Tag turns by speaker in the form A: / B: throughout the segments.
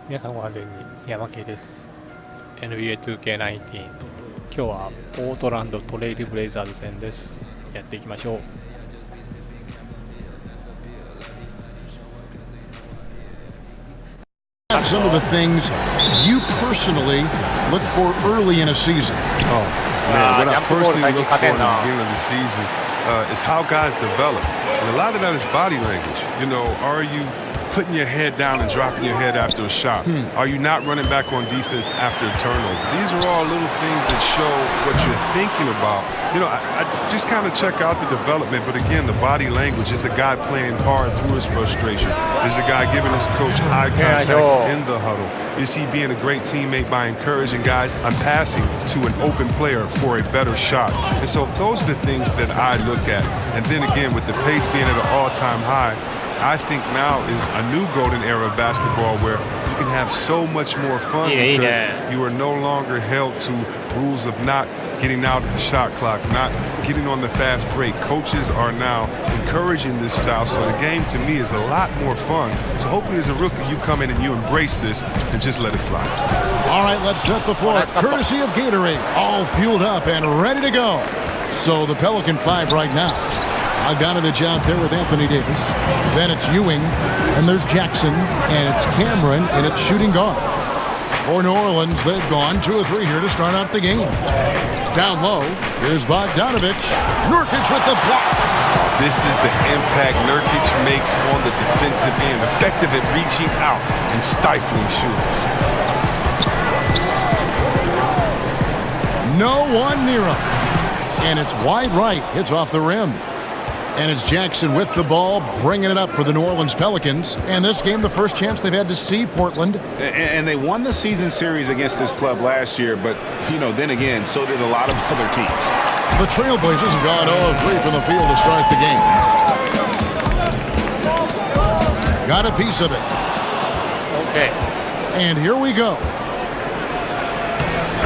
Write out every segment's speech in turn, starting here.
A: 皆さんご安全に。やまけいです。 NBA2K19 今日はポートランドトレイルブレイザーズ戦です。やっていきましょう。
B: Some of the things you personally look for early in a season.
C: Oh man, what I personally look for at the beginning of the season is how guys develop, and a lot of that is body language. You know, are you putting your head down and dropping your head after a shot? Are you not running back on defense after a turnover? These are all little things that show what you're thinking about. You know, I just kind of check out the development, but again, the body language is a guy playing hard through his frustration. Is a guy giving his coach eye contact in the huddle? Is he being a great teammate by encouraging guys? I'm passing to an open player for a better shot. And so those are the things that I look at. And then again, with the pace being at an all-time high, I think now is a new golden era of basketball where you can have so much more fun because you are no longer held to rules of not getting out of the shot clock, not getting on the fast break. Coaches are now encouraging this style, so the game to me is a lot more fun. So hopefully as a rookie you come in and you embrace this and just let it fly.
B: All right, let's set the floor. Courtesy of Gatorade, all fueled up and ready to go. So the Pelican 5 right now. Bogdanovich out there with Anthony Davis. Then it's Ewing, and there's Jackson, and it's Cameron, and it's shooting guard. For New Orleans, they've gone 2 or 3 here to start out the game. Down low, here's Bogdanovich. Nurkic with the block.
C: This is the impact Nurkic makes on the defensive end, effective at reaching out and stifling shooters.
B: No one near him. And it's wide right. Hits off the rim. And it's Jackson with the ball, bringing it up for the New Orleans Pelicans. And this game, the first chance they've had to see Portland.
D: And they won the season series against this club last year, but, you know, then again, so did a lot of other teams.
B: The Trailblazers have gone 0-3 from the field to start the game. Got a piece of it.
A: Okay.
B: And here we go.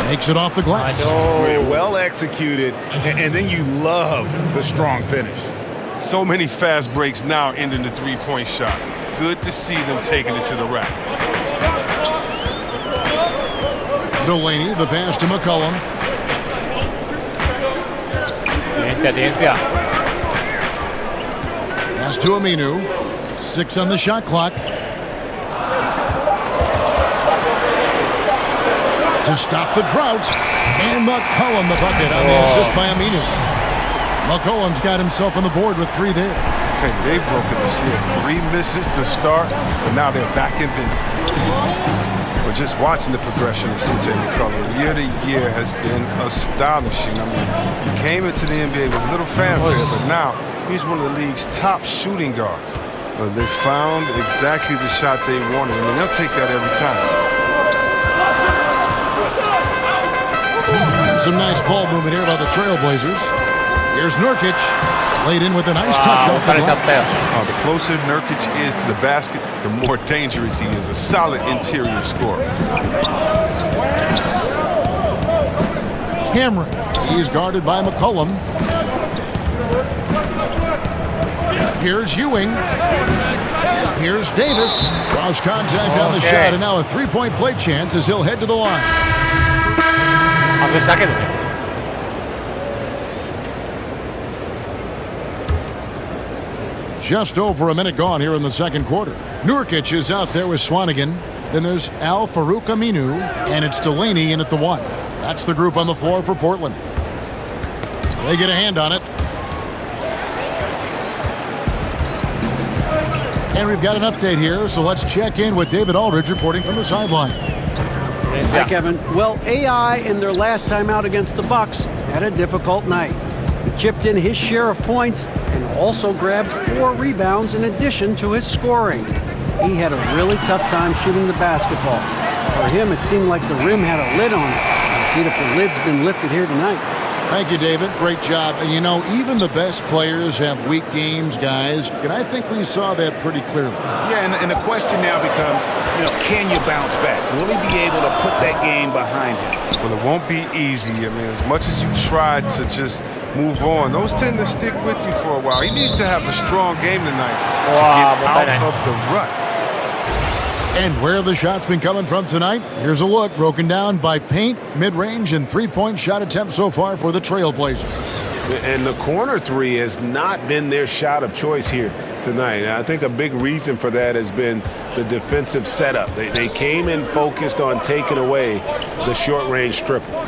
B: Makes it off the glass.
D: Well executed, and then you love the strong finish.
C: So many fast breaks now ending the three-point shot. Good to see them taking it to the rack.
B: Delaney, the pass to McCollum. Pass to Aminu. 6 on the shot clock. To stop the drought. And McCollum the bucket on the assist by Aminu. McCollum's got himself on the board with 3 there.
C: Hey, they've broken the seal. 3 misses to start, but now they're back in business. But just watching the progression of C.J. McCollum year to year has been astonishing. I mean, he came into the NBA with little fanfare, but now he's one of the league's top shooting guards. They found exactly the shot they wanted. I mean, they'll take that every time.
B: Some nice ball movement here by the Trailblazers. Here's Nurkic, laid in with a nice touch off the glass.
C: The closer Nurkic is to the basket, the more dangerous he is. A solid interior scorer.
B: Cameron, he's guarded by McCollum. Here's Ewing. Here's Davis. Cross contact on the shot, and now a 3-point play chance as he'll head to the line. Just over a minute gone here in the second quarter. Nurkic is out there with Swanigan. Then there's Al-Farouq Aminu, and it's Delaney in at the 1. That's the group on the floor for Portland. They get a hand on it. And we've got an update here, so let's check in with David Aldridge reporting from the sideline.
E: Hi, Kevin. Well, AI in their last time out against the Bucks had a difficult night. He chipped in his share of points and also grabbed 4 rebounds in addition to his scoring. He had a really tough time shooting the basketball. For him, it seemed like the rim had a lid on it. We'll see if the lid's been lifted here tonight.
B: Thank you, David. Great job. And you know, even the best players have weak games, guys. And I think we saw that pretty clearly.
D: Yeah, and the question now becomes, you know, can you bounce back? Will he be able to put that game behind him?
C: Well, it won't be easy. I mean, as much as you try to just move on, those tend to stick with you for a while. He needs to have a strong game tonight to get out of the rut.
B: And where the shots been coming from tonight? Here's a look broken down by paint, mid-range, and three-point shot attempts so far for the Trailblazers.
D: And the corner three has not been their shot of choice here tonight. And I think a big reason for that has been the defensive setup. They came in focused on taking away the short-range triple.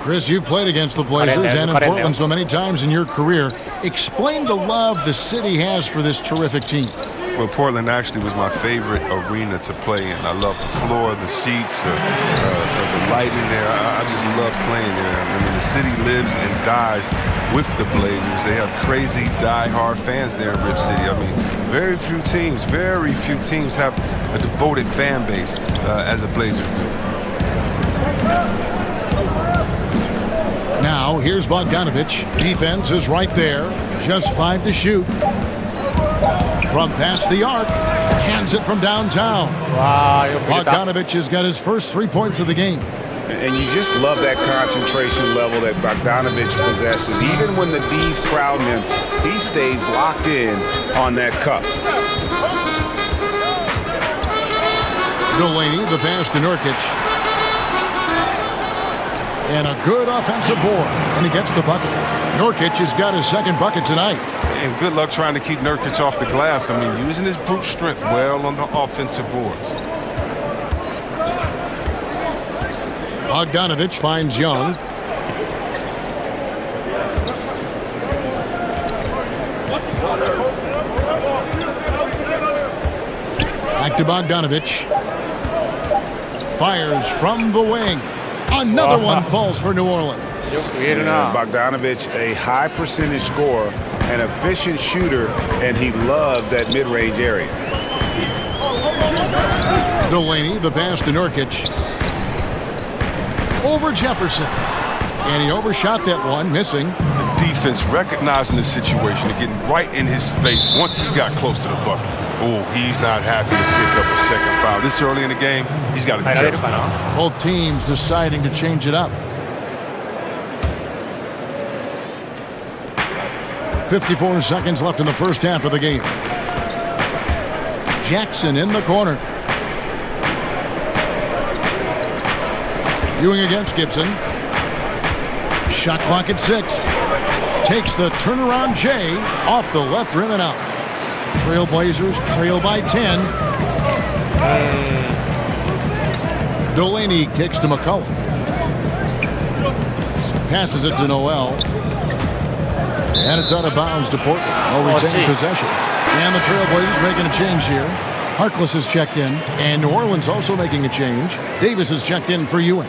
B: Chris, you've played against the Blazers and in Portland so many times in your career. Explain the love the city has for this terrific team.
C: Well, Portland actually was my favorite arena to play in. I love the floor, the seats, the lighting there. I just love playing there. I mean, the city lives and dies with the Blazers. They have crazy, die-hard fans there in Rip City. I mean, very few teams have a devoted fan base as the Blazers do.
B: Now, here's Bogdanovich. Defense is right there. Just 5 to shoot. From past the arc, cans it from downtown. Bogdanovich has got his first 3 points of the game.
D: And you just love that concentration level that Bogdanovich possesses. Even when the D's crowding him, he stays locked in on that cup.
B: Delaney, the pass to Nurkic. And a good offensive board. And he gets the bucket. Nurkic has got his second bucket tonight.
C: And good luck trying to keep Nurkic off the glass. I mean, using his brute strength well on the offensive boards.
B: Bogdanovich finds Young. Back to Bogdanovich. Fires from the wing. Another one falls for New Orleans.
D: Bogdanovich, a high percentage scorer, an efficient shooter, and he loves that mid-range area.
B: Delaney, the pass to Nurkic. Over Jefferson. And he overshot that one, missing.
C: The defense recognizing the situation and getting right in his face once he got close to the bucket. Oh, he's not happy to pick up a second foul. This early in the game, he's got to be careful.
B: Both teams deciding to change it up. 54 seconds left in the first half of the game. Jackson in the corner. Ewing against Gibson. Shot clock at 6. Takes the turnaround J off the left rim and out. Trailblazers trail by 10. Delaney kicks to McCollum. Passes it to Noel. And it's out of bounds to Portland. No retaining possession. And the Trailblazers making a change here. Harkless has checked in. And New Orleans also making a change. Davis has checked in for Ewing.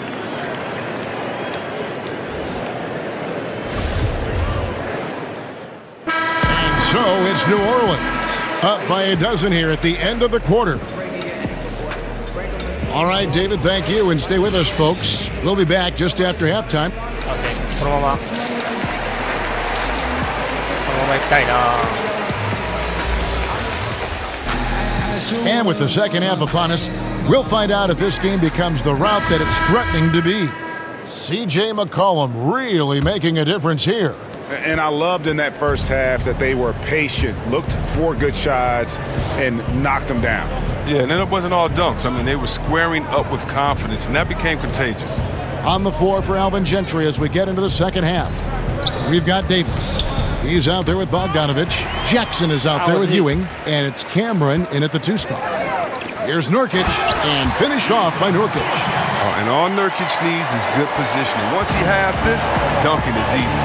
B: And so it's New Orleans. Up by a dozen here at the end of the quarter. All right, David, thank you. And stay with us, folks. We'll be back just after halftime. And with the second half upon us, we'll find out if this game becomes the route that it's threatening to be. C.J. McCollum really making a difference here.
D: And I loved in that first half that they were patient, looked for good shots, and knocked them down.
C: Yeah, and then it wasn't all dunks. I mean, they were squaring up with confidence, and that became contagious.
B: On the floor for Alvin Gentry as we get into the second half. We've got Davis. He's out there with Bogdanovich. Jackson is out there with Ewing. And it's Cameron in at the 2 spot. Here's Nurkic, and finished off by Nurkic.
C: And all Nurkic needs is good positioning. Once he has this, dunking is easy.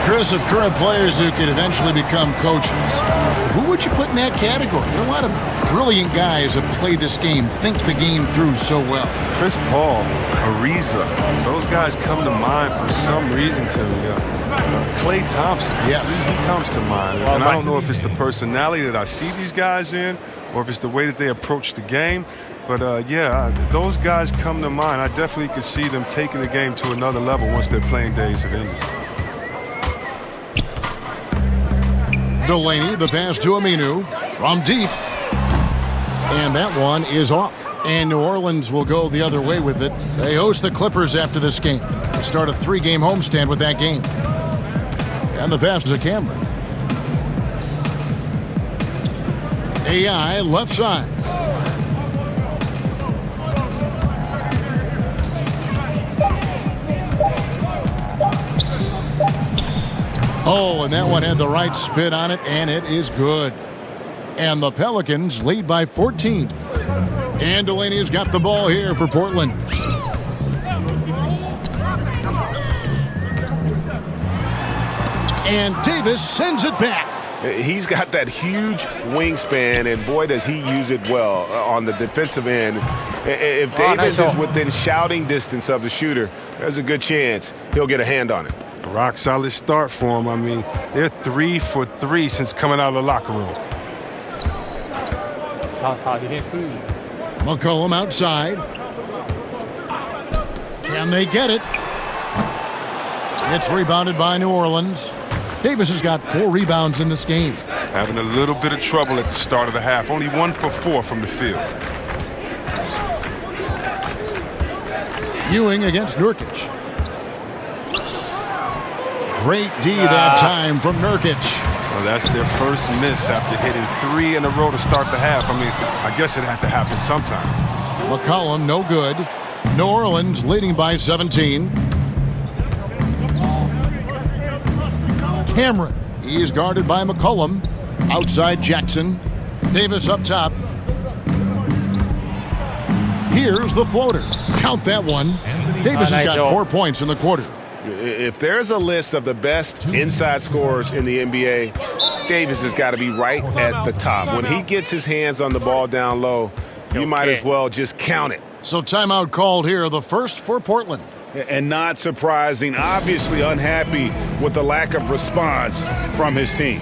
B: Chris, of current players who could eventually become coaches, who would you put in that category? There are a lot of brilliant guys that play this game, think the game through so well.
C: Chris Paul, Ariza, those guys come to mind for some reason to me. Klay Thompson,
B: yes,
C: he comes to mind. And I don't know if it's the personality that I see these guys in or if it's the way that they approach the game. But, yeah, those guys come to mind. I definitely could see them taking the game to another level once their playing days have ended.
B: Delaney, the pass to Aminu from deep. And that one is off. And New Orleans will go the other way with it. They host the Clippers after this game. They start a 3-game homestand with that game. And the pass to Cameron. AI left side. Oh, and that one had the right spin on it, and it is good. And the Pelicans lead by 14. And Delaney's got the ball here for Portland. And Davis sends it back.
D: He's got that huge wingspan, and boy, does he use it well on the defensive end. If Davis is within shouting distance of the shooter, there's a good chance he'll get a hand on it.
C: A rock solid start for him. I mean, they're 3 for 3 since coming out of the locker room.
A: さあディフェンス。
B: McCollum outside. Can they get it? It's rebounded by New Orleans. Davis has got 4 rebounds in this game.
C: Having a little bit of trouble at the start of the half. Only 1 for 4 from the field.
B: Ewing against Nurkic. Great D that time from Nurkic.
C: Well, that's their first miss after hitting 3 in a row to start the half. I mean, I guess it had to happen sometime.
B: McCollum, no good. New Orleans leading by 17. Cameron, he is guarded by McCollum. Outside Jackson. Davis up top. Here's the floater. Count that one. Davis has got 4 points in the quarter.
D: If there's a list of the best inside scorers in the NBA, Davis has got to be right at the top. When he gets his hands on the ball down low, you might as well just count it.
B: So timeout called here, the first for Portland.
D: And not surprising, obviously unhappy with the lack of response from his team.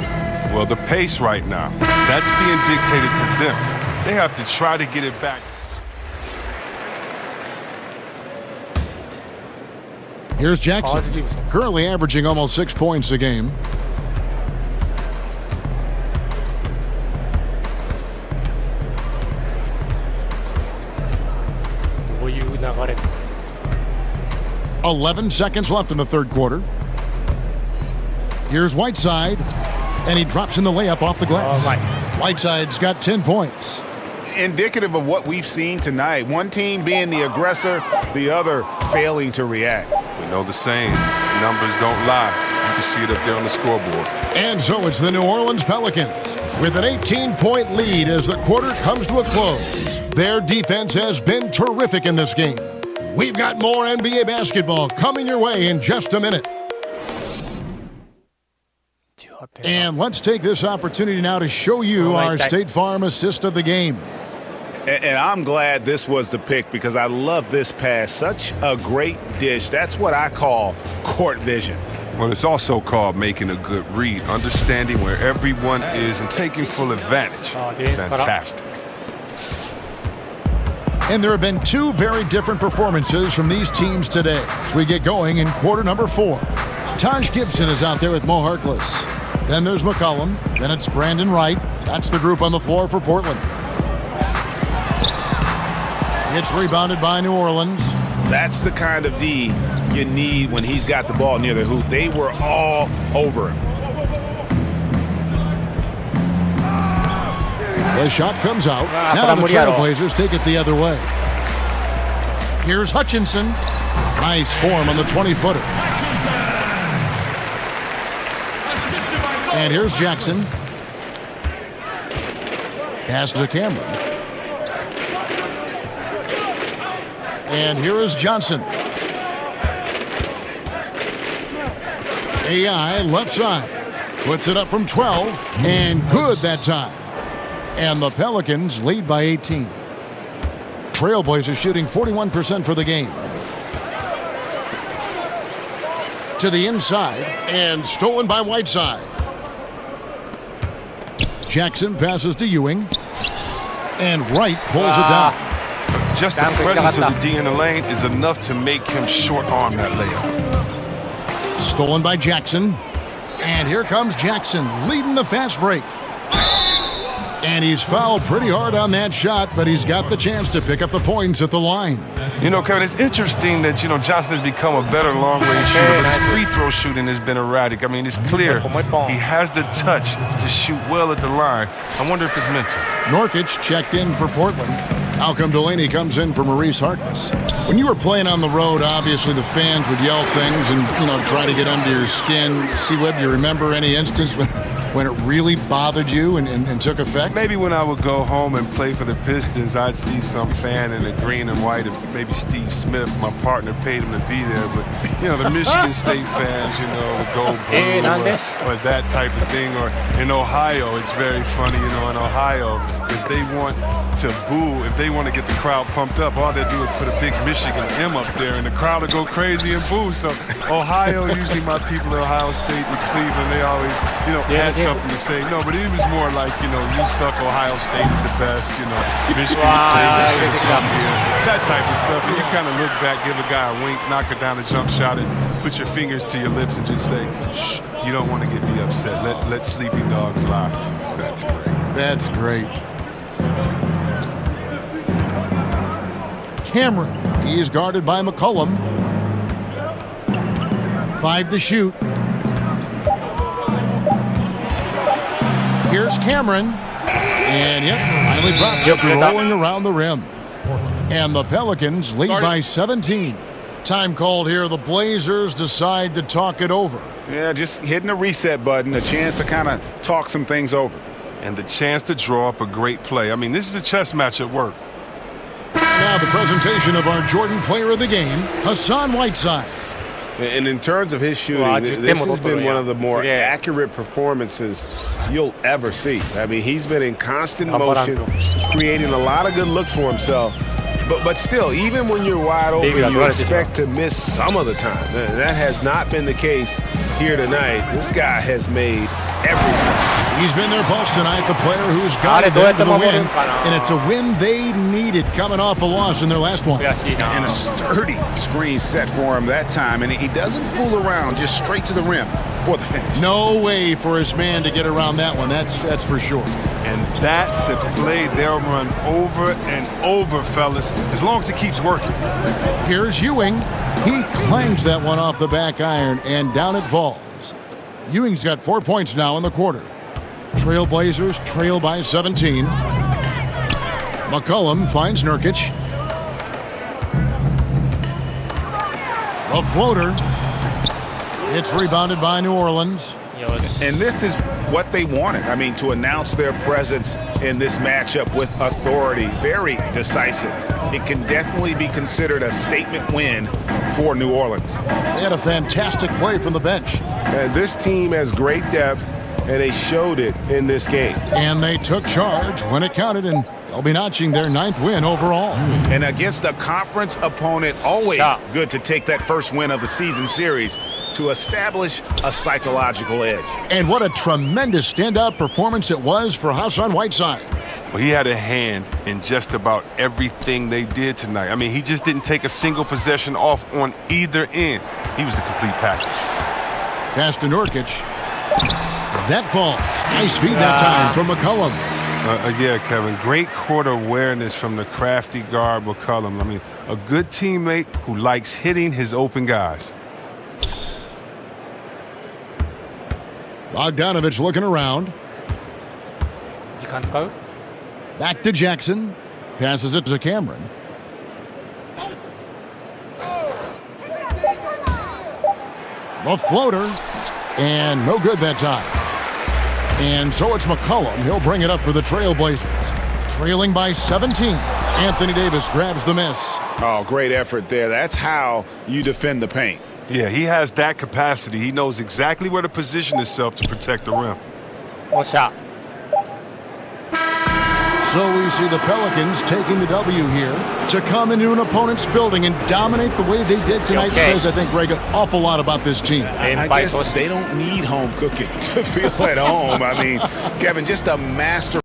C: Well, the pace right now, that's being dictated to them. They have to try to get it back.
B: Here's Jackson, currently averaging almost 6 points a game.
A: どういう流れ?
B: 11 seconds left in the third quarter. Here's Whiteside, and he drops in the layup off the glass. Whiteside's got 10 points.
D: Indicative of what we've seen tonight. One team being the aggressor, the other failing to react.
C: We know the saying, numbers don't lie. You can see it up there on the scoreboard.
B: And so it's the New Orleans Pelicans with an 18-point lead as the quarter comes to a close. Their defense has been terrific in this game. We've got more NBA basketball coming your way in just a minute. And let's take this opportunity now to show you our State Farm assist of the game.
D: And I'm glad this was the pick because I love this pass. Such a great dish. That's what I call court vision.
C: Well, it's also called making a good read, understanding where everyone is and taking full advantage. Fantastic.
B: And there have been 2 very different performances from these teams today as we get going in quarter number 4. Taj Gibson is out there with Mo Harkless. Then there's McCollum. Then it's Brandon Wright. That's the group on the floor for Portland. It's rebounded by New Orleans.
D: That's the kind of D you need when he's got the ball near the hoop. They were all over him.
B: The shot comes out. Now the Trailblazers take it the other way. Here's Hutchinson. Nice form on the 20-footer. And here's Jackson. Pass to Cameron. And here is Johnson. AI left side. Puts it up from 12. And good that time. And the Pelicans lead by 18. Trailblazers shooting 41% for the game. To the inside. And stolen by Whiteside. Jackson passes to Ewing. And Wright pulls it down.
C: Just the presence of the D in the lane is enough to make him short-arm that layup.
B: Stolen by Jackson. And here comes Jackson leading the fast break. And he's fouled pretty hard on that shot, but he's got the chance to pick up the points at the line.
C: You know, Kevin, it's interesting that, Johnson has become a better long-range shooter, but his free throw shooting has been erratic. I mean, it's clear he has the touch to shoot well at the line. I wonder if it's mental.
B: Nurkic checked in for Portland. Malcolm Delaney comes in for Maurice Harkless. When you were playing on the road, obviously the fans would yell things and, try to get under your skin. C-Web, do you remember any instance when it really bothered you and took effect?
C: Maybe when I would go home and play for the Pistons, I'd see some fan in the green and white, maybe Steve Smith, my partner, paid him to be there. But, the Michigan State fans, the Go Blue or that type of thing. Or in Ohio, it's very funny, in Ohio, if they want to boo, if they want to get the crowd pumped up, all they do is put a big Michigan M up there and the crowd will go crazy and boo. So Ohio, usually my people at Ohio State and Cleveland, they always, had something to say. No, but it was more like, you suck, Ohio State is the best, Michigan State is here, that type of stuff. And you kind of look back, give a guy a wink, knock it down a jump shot, and put your fingers to your lips and just say, shh, you don't want to get me upset. Let sleeping dogs lie.
B: That's great. That's great. Cameron, he is guarded by McCollum. 5 to shoot. Here's Cameron. And finally drops it, rolling around the rim. And the Pelicans lead by 17. Time called here. The Blazers decide to talk it over.
D: Yeah, just hitting the reset button, a chance to kind of talk some things over.
C: And the chance to draw up a great play. I mean, this is a chess match at work.
B: Now the presentation of our Jordan player of the game, Hassan Whiteside.
D: And in terms of his shooting, this has been one of the more accurate performances you'll ever see. I mean, he's been in constant motion, creating a lot of good looks for himself. But still, even when you're wide open, you expect to miss some of the time. That has not been the case here tonight. This guy has made everything.
B: He's been their boss tonight, the player who's got it to the win. And it's a win they needed coming off a loss in their last one.
D: And a sturdy screen set for him that time. And he doesn't fool around, just straight to the rim for the finish.
B: No way for his man to get around that one. That's for sure.
C: And that's a play they'll run over and over, fellas, as long as it keeps working.
B: Here's Ewing. He clangs that one off the back iron, and down it falls. Ewing's got 4 points now in the quarter. Trailblazers trail by 17. McCollum finds Nurkic. A floater. It's rebounded by New Orleans.
D: And this is what they wanted. I mean, to announce their presence in this matchup with authority. Very decisive. It can definitely be considered a statement win for New Orleans.
B: They had a fantastic play from the bench.
D: This team has great depth, and they showed it in this game.
B: And they took charge when it counted, and they'll be notching their 9th win overall.
D: And against a conference opponent, always good to take that first win of the season series to establish a psychological edge.
B: And what a tremendous standout performance it was for Hassan Whiteside.
C: Well, he had a hand in just about everything they did tonight. I mean, he just didn't take a single possession off on either end. He was a complete package.
B: Pass to Nurkic. That falls. Nice feed that time from McCollum.
C: Yeah, Kevin. Great court awareness from the crafty guard McCollum. I mean, a good teammate who likes hitting his open guys.
B: Bogdanovich looking around. Back to Jackson. Passes it to Cameron. The floater. And no good that time. And so it's McCollum. He'll bring it up for the Trailblazers. Trailing by 17. Anthony Davis grabs the miss.
D: Oh, great effort there. That's how you defend the paint.
C: Yeah, he has that capacity. He knows exactly where to position himself to protect the rim.
A: shot.
B: So we see the Pelicans taking the W here to come into an opponent's building and dominate the way they did tonight. Says, I think, Greg, an awful lot about this team.
D: I guess they don't need home cooking to feel at home. I mean, Kevin, just a master.